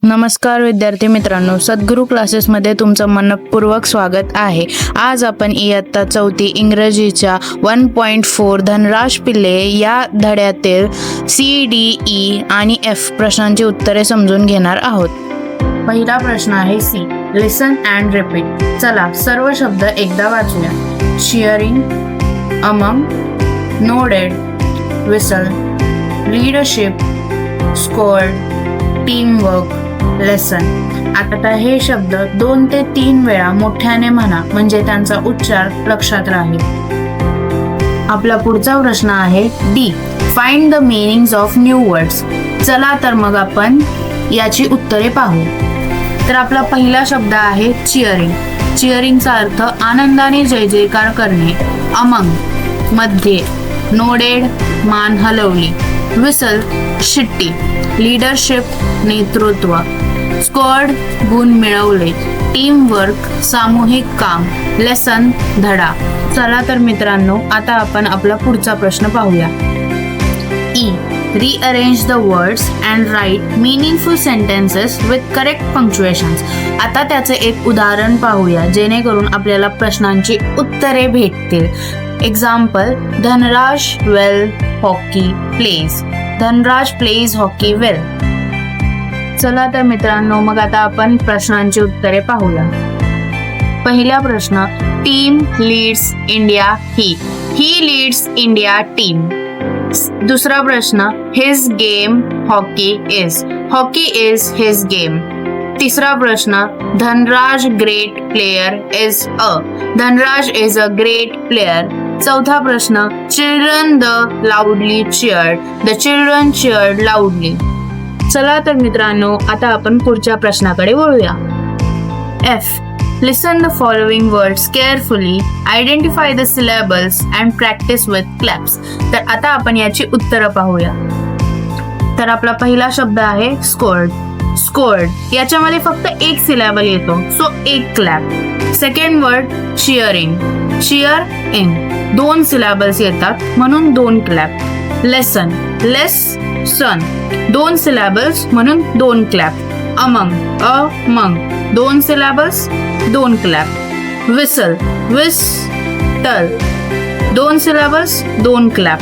नमस्कार विद्यार्थी मित्रांनो, सद्गुरू क्लासेसमध्ये तुमचं मनपूर्वक स्वागत आहे। आज आपण इयत्ता 4 इंग्रजीच्या 1.4 धनराज पिल्ले या धड्यातील C, D, E आणि F प्रश्नांची उत्तरे समजून घेणार आहोत। पहिला प्रश्न आहे C, लिसन अँड रिपीट। चला सर्व शब्द एकदा वाचूया। Cheering, among, nodded, whistle, leadership, squad, teamwork, lesson. आता हे शब्द 2 ते 3 वेळा मोठ्याने म्हणा, म्हणजे त्यांचा उच्चार लक्षात राहील। आपला पुढचा प्रश्न आहे D, find the meanings of new words. चला तर मग आपण याची उत्तरे पाहू। तर आपला पहिला शब्द आहे चिअरिंग। चिअरिंगचा अर्थ आनंदाने जय जयकार करणे। अमंग, मध्ये। नोडेड, मान हलवली। विसल, शिट्टी। लीडरशिप, नेतृत्व। स्क्वॉड, गुण मिळवले। टीमवर्क, सामूहिक काम। लेसन, धडा। चला तर मित्रांनो, आता आपण आपला पुढचा प्रश्न पाहूया। E, rearrange the words and write meaningful sentences with correct punctuations। आता त्याचे एक उदाहरण पाहूया, जेणेकरून आपल्याला प्रश्नांची उत्तरे भेटतील। Example, Dhanraj well hockey plays. Dhanraj plays hockey well. चला तर मित्रांनो, मग आता आपण प्रश्नांची उत्तरे पाहूया। पहिला प्रश्न, टीम लीड्स इंडिया ही लीड्स इंडिया टीम। दुसरा प्रश्न, his game hockey is his game. तिसरा प्रश्न, Dhanraj great player Dhanraj is a great player. चौथा प्रश्न, चिल्ड्रन द लाऊडली चीयर्ड लाऊडली। चला तर मित्रांनो, आता आपण पुढच्या प्रश्नाकडे वळूया। F, listen the following words carefully, identify the syllables and practice with claps। तर आता आपण याची उत्तरं पाहूया। तर आपला पहिला शब्द आहे स्क्वॉड। याच्यामध्ये फक्त एक सिलॅबल येतो, सो एक clap. Second word cheering 2 syllables येतात, म्हणून 2 क्लॅप। लेसन 2 सिलॅबल्स, म्हणून 2 clap. Among 2 syllables, 2 clap. Whistle 2 syllables, 2 clap.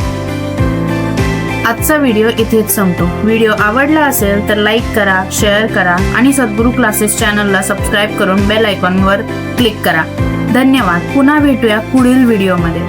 आजचा व्हिडिओ इथेच संपतो। व्हिडिओ आवडला असेल तर लाईक करा, शेअर करा आणि सद्गुरू क्लासेस चॅनलला सबस्क्राईब करून बेल आयकॉनवर क्लिक करा। धन्यवाद। पुन्हा भेटूया पुढील व्हिडिओमध्ये।